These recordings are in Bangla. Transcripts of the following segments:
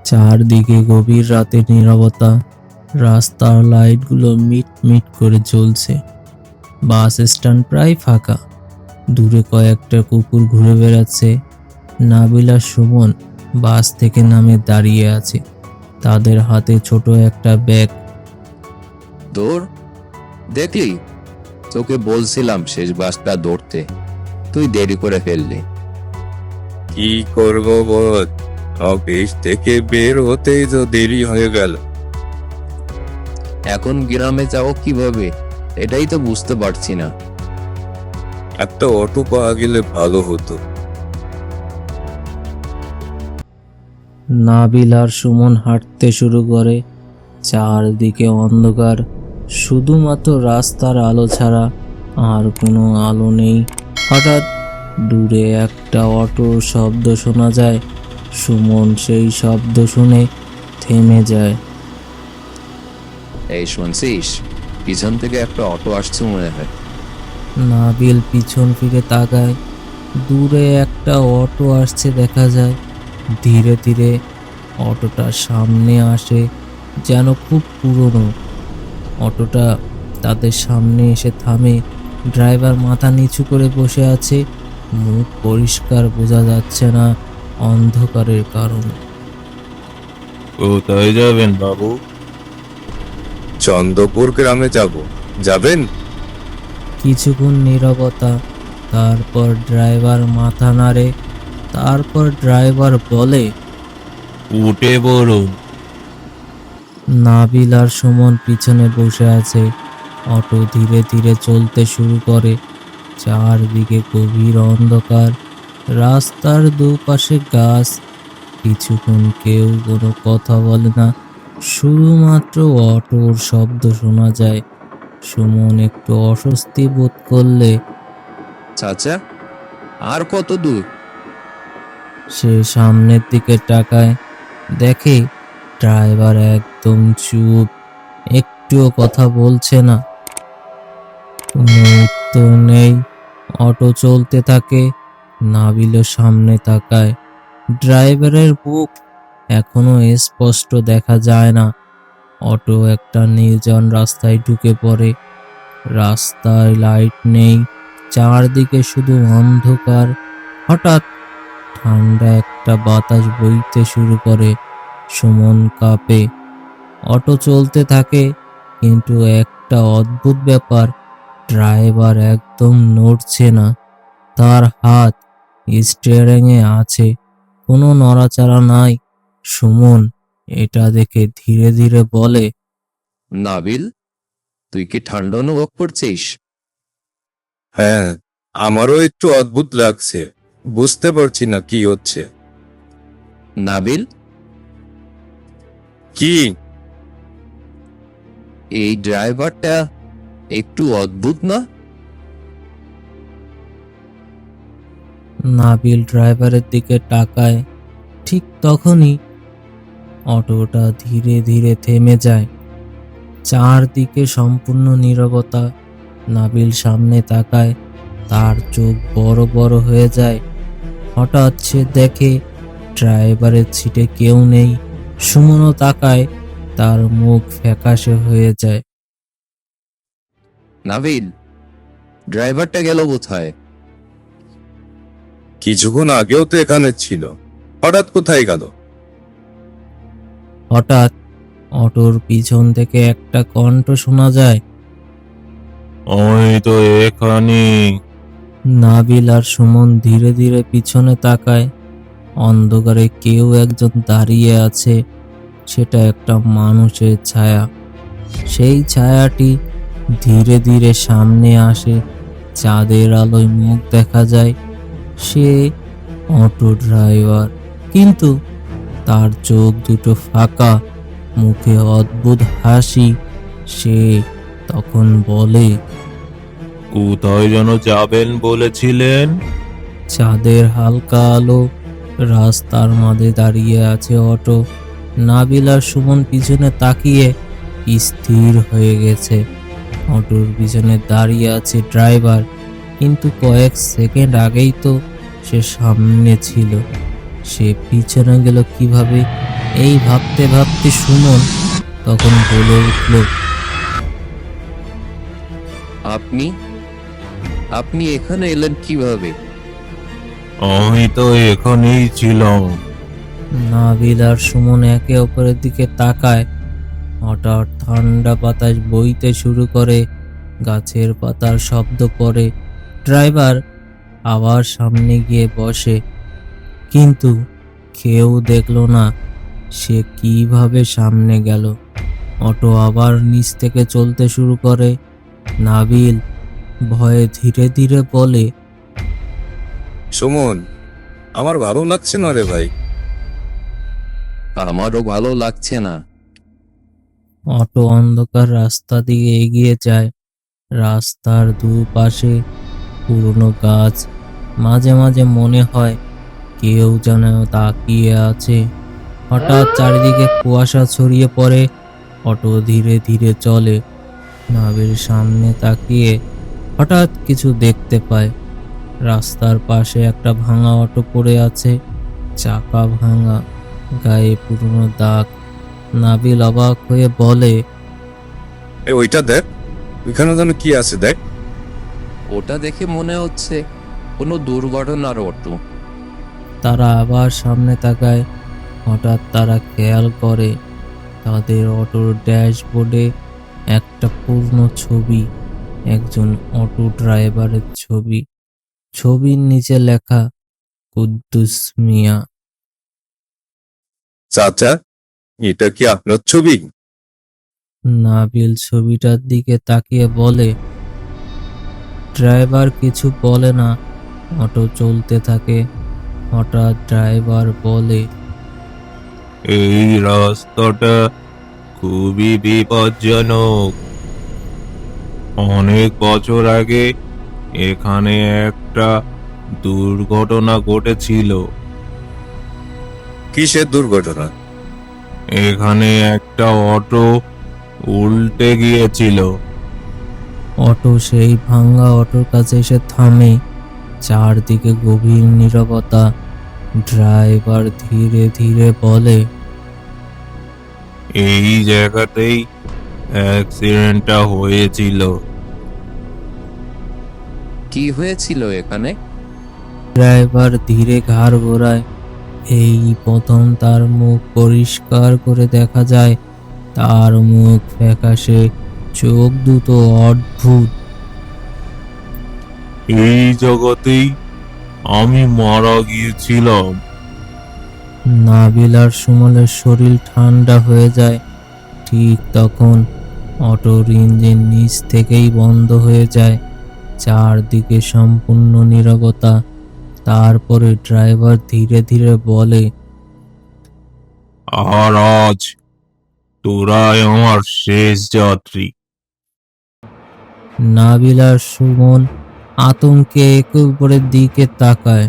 চারদিকে গভীর রাতের নীরবতা। রাস্তার লাইটগুলো মিট মিট করে জ্বলছে। বাস স্ট্যান্ড প্রায় ফাঁকা। দূরে কয়েকটা কুকুর ঘুরে বেড়াচ্ছে। নাবিল আর সুমন বাস থেকে নামে দাঁড়িয়ে আছে। তাদের হাতে ছোট একটা ব্যাগ। দৌড়, দেখলি? তোকে বলছিলাম শেষ বাসটা ধরতে, তুই দেরি করে ফেললি। কি করবো বল, অফিস থেকে বের হতেই তো দেরি হয়ে গেল। এখন গ্রামে যাও কিভাবে, এটাই তো বুঝতে পারছি না। একটা অটো পাওয়া গেলে ভালো হতো। নাবিল আর সুমন হাঁটতে শুরু করে। চারদিকে অন্ধকার, শুধুমাত্র রাস্তার আলো ছাড়া আর কোনো আলো নেই। হঠাৎ দূরে একটা অটোর শব্দ শোনা যায়। সুমন সেই শব্দ শুনে থেমে যায়। এই শুনছিস, পিছন থেকে একটা অটো আসছে মনে হয়। নাবিল পিছন ফিরে তাকায়। দূরে একটা অটো আসছে দেখা যায়। ধীরে ধীরে অটোটা সামনে আসে, যেন খুব পুরনো। অটোটা তাদের সামনে এসে থামে। ড্রাইভার মাথা নিচু করে বসে আছে। মুখ পরিষ্কার বোঝা যাচ্ছে না অন্ধকারের কারণে। কোথায় যাবেন বাবু? চন্দ্রপুর গ্রামে যাব, যাবেন? কিছুক্ষণ নীরবতা, তারপর ড্রাইভার মাথা নাড়ে। তারপর ড্রাইভার বলে, উঠে পড়ুন। নাবিল আর সুমন পিছনে বসে আছে। অটো ধীরে ধীরে চলতে শুরু করে। চারদিকে গভীর অন্ধকার, রাস্তার দুপাশে গাছ। কিছুক্ষণ কেউ কোনো কথা বলে না, শুধুমাত্র অটোর শব্দ শোনা যায়। সুমন একটু অস্বস্তি বোধ করলে চাচা, আর কত দূর? সে সামনের দিকে তাকায়। দেখে ড্রাইভার একদম চুপ, একটুও কথা বলছে না। কোনো উত্তর নেই। অটো চলতে থাকে। নাবিলও সামনে তাকায়। ড্রাইভারের মুখ এখনো স্পষ্ট দেখা যায় না। অটো একটা নির্জন রাস্তায় ঢুকে পড়ে। রাস্তায় লাইট নেই, চারদিকে শুধু অন্ধকার। হঠাৎ ঠান্ডা একটা বাতাস বইতে শুরু করে। সুমন কাঁপে। অটো চলতে থাকে, কিন্তু একটা অদ্ভুত ব্যাপার, ড্রাইভার একদম নড়ছে না। তার হাত স্টিয়ারিং এ আছে, কোনো নড়াচড়া নাই। সুমন এটা দেখে ধীরে ধীরে বলে, নাবিল, তুই কি ঠান্ডা অনুভব করছিস? হ্যাঁ, আমারও একটু অদ্ভুত লাগছে, বুঝতে পারছি না কি হচ্ছে। নাবিল, কি? এই ড্রাইভারটা একটু অদ্ভুত না? নাবিল ড্রাইভারের দিকে তাকায়। ঠিক তখনই অটোটা ধীরে ধীরে থেমে যায়। চারদিকে সম্পূর্ণ নীরবতা। নাবিল সামনে তাকায়। তার চোখ বড় বড় হয়ে যায়। হঠাৎ সে দেখে ড্রাইভারের সিটে কেউ নেই। সুমনও তাকায়, তার মুখ ফ্যাকাশে হয়ে যায়। নাবিল, ড্রাইভারটা গেল কোথায়? কিছুক্ষণ আগেও তো এখানে ছিল, হঠাৎ কোথায় গেল? হঠাৎ অটোর পিছন থেকে একটা কণ্ঠ শোনা যায়, ওই তো এখানে। নাবিল আর সুমন ধীরে ধীরে পিছনে তাকায়। অন্ধকারে কেউ একজন দাঁড়িয়ে আছে। সেটা একটা মানুষের ছায়া। সেই ছায়াটি ধীরে ধীরে সামনে আসে। চাঁদের আলোয় মুখ দেখা যায়। সে অটো ড্রাইভার, কিন্তু তার চোখ দুটো ফাঁকা, মুখে অদ্ভুত হাসি। সে তখন বলে, কোথায় যেন যাবেন বলেছিলেন? চাঁদের হালকা আলো, রাস্তার মাঝে দাঁড়িয়ে আছে অটো। নাবিল আর সুমন পিছনে তাকিয়ে স্থির হয়ে গেছে। অটোর পিছনে দাঁড়িয়ে আছে ড্রাইভার, কিন্তু কয়েক সেকেন্ড আগেই তো সে সামনে ছিল। সে পিছনে গেল কিভাবে এই ভাবতে ভাবতে সুমন তখন বলে উঠল, আপনি আপনি এখানে এলেন কিভাবে? আমি তো এখানেই ছিলাম। নাবিল আর সুমন একে অপরের দিকে তাকায়। হঠাৎ ঠান্ডা বাতাস বইতে শুরু করে, গাছের পাতার শব্দ করে। ড্রাইভার আবার সামনে গিয়ে বসে, কিন্তু কেউ দেখলো না সে কিভাবে সামনে গেল। অটো আবার নিচ থেকে চলতে শুরু করে। নাবিল ভয়ে ধীরে ধীরে বলে, সুমন, আমার ভালো লাগছে না রে ভাই। আমারও ভালো লাগছে না। অটো অন্ধকার রাস্তা দিয়ে এগিয়ে যায়। রাস্তার দুপাশে পুরনো গাছ, মাঝে মাঝে মনে হয় কেউ যেন তাকিয়ে আছে। হঠাৎ চারিদিকে কুয়াশা ছড়িয়ে পড়ে। অটো ধীরে ধীরে চলে। নাবিল সামনে তাকিয়ে হঠাৎ কিছু দেখতে পায়। রাস্তার পাশে একটা ভাঙা অটো পড়ে আছে, চাকা ভাঙা, গায়ে পুরনো দাগ। নাবিল অবাক হয়ে বলে, ওইটা দেখ, ওইখানে যেন কি আছে দেখ। ওটা দেখে মনে হচ্ছে কোনো দুর্ঘটনার অটো। তারা আবার সামনে তাকায়। হঠাৎ তারা খেয়াল করে তাদের অটোর ড্যাশবোর্ডে একটা পূর্ণ ছবি, একজন অটো ড্রাইভারের ছবি। ছবির নিচে লেখা কুদ্দুস মিয়া। চাচা, এটা কি আপনার ছবি? নাবিল ছবিটার দিকে তাকিয়ে বলে। ড্রাইভার কিছু বলে না, অটো চলতে থাকে। হঠাৎ ড্রাইভার বলে, এই রাস্তাটা খুবই বিপজ্জনক। অনেক বছর আগে এখানে একটা দুর্ঘটনা ঘটেছিল। কিসের দুর্ঘটনা? এখানে একটা অটো উল্টে গিয়েছিল। অটো সেই ভাঙা অটোর কাছে এসে থামে। চারদিকে গভীর নীরবতা। ড্রাইভার ধীরে ধীরে বলে, এই জায়গাতেই অ্যাক্সিডেন্টটা হয়েছিল। কি হয়েছিল এখানে? ড্রাইভার ধীরে ঘাড় ঘোরায়। এই প্রথম তার মুখ পরিষ্কার করে দেখা যায়। তার মুখ ফ্যাকাশে, চোখ দুটো অদ্ভুত। এই জগতেই আমি মারা গিয়েছিলাম। নাবিল আর সুমনের শরীর ঠান্ডা হয়ে যায়। ঠিক তখন অটোর ইঞ্জিন নিচ থেকেই বন্ধ হয়ে যায়। চারদিকে সম্পূর্ণ নীরবতা। তারপরে ড্রাইভার ধীরে ধীরে বলে, আর আজ তোরাই আমার শেষ যাত্রী। নাবিল আর সুমন আতঙ্কে একে উপরের দিকে তাকায়।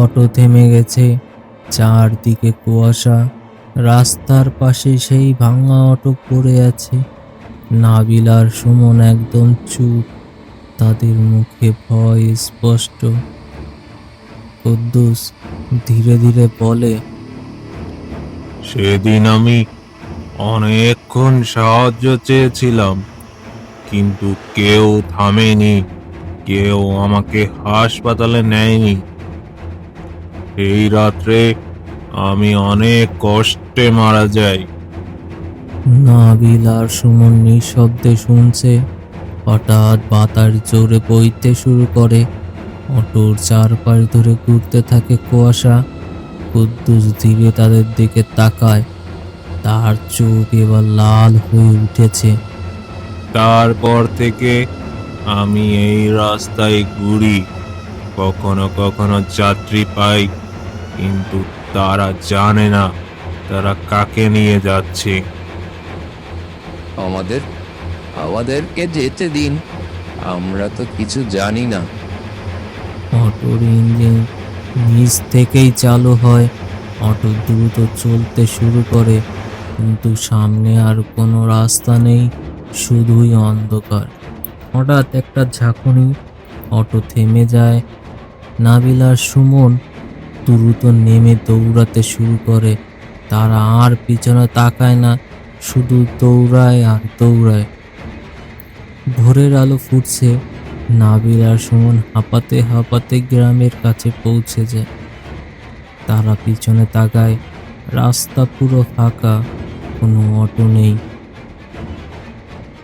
অটো থেমে গেছে। চারদিকে কুয়াশা। রাস্তার পাশে সেই ভাঙা অটো পড়ে আছে। নাবিল আর সুমন একদম চুপ। তাদের মুখে ভয় স্পষ্ট। কুদ্দুস ধীরে ধীরে বলে, সেদিন আমি অনেকক্ষণ সাহায্য চেয়েছিলাম, কিন্তু কেউ থামেনি, কেউ আমাকে হাসপাতালে নেয়নি। এই রাত্রে আমি অনেক কষ্টে মারা যাই। নাবিল আর সুমন নিঃশব্দে শুনছে। হঠাৎ বাতাস জোরে বইতে শুরু করে। অটোর চারপাশ ধরে ঘুরতে থাকে কুয়াশা। কুদ্দুস ধীরে তাদের দিকে তাকায়। তার চোখ এবার লাল হয়ে উঠেছে। তারপর থেকে আমি এই রাস্তায় ঘুরি। কখনো কখনো যাত্রী পাই, কিন্তু তারা জানে না তারা কাকে নিয়ে যাচ্ছে। আমাদের আমাদেরকে যেতে দিন, আমরা তো কিছু জানি না। অটোর ইঞ্জিন নিচ থেকেই চালু হয়। অটো দ্রুত চলতে শুরু করে, কিন্তু সামনে আর কোনো রাস্তা নেই, শুধুই অন্ধকার। হঠাৎ একটা ঝাঁকুনি, অটো থেমে যায়। নাবিল আর সুমন দ্রুত নেমে দৌড়াতে শুরু করে। তারা আর পিছনে তাকায় না, শুধু দৌড়ায় আর দৌড়ায়। ভোরের আলো ফুটছে, নাবিল আর সুমন হাঁপাতে হাঁপাতে গ্রামের কাছে পৌঁছে যায়। তারা পিছনে তাকায়, রাস্তা পুরো ফাঁকা, কোনো অটো নেই।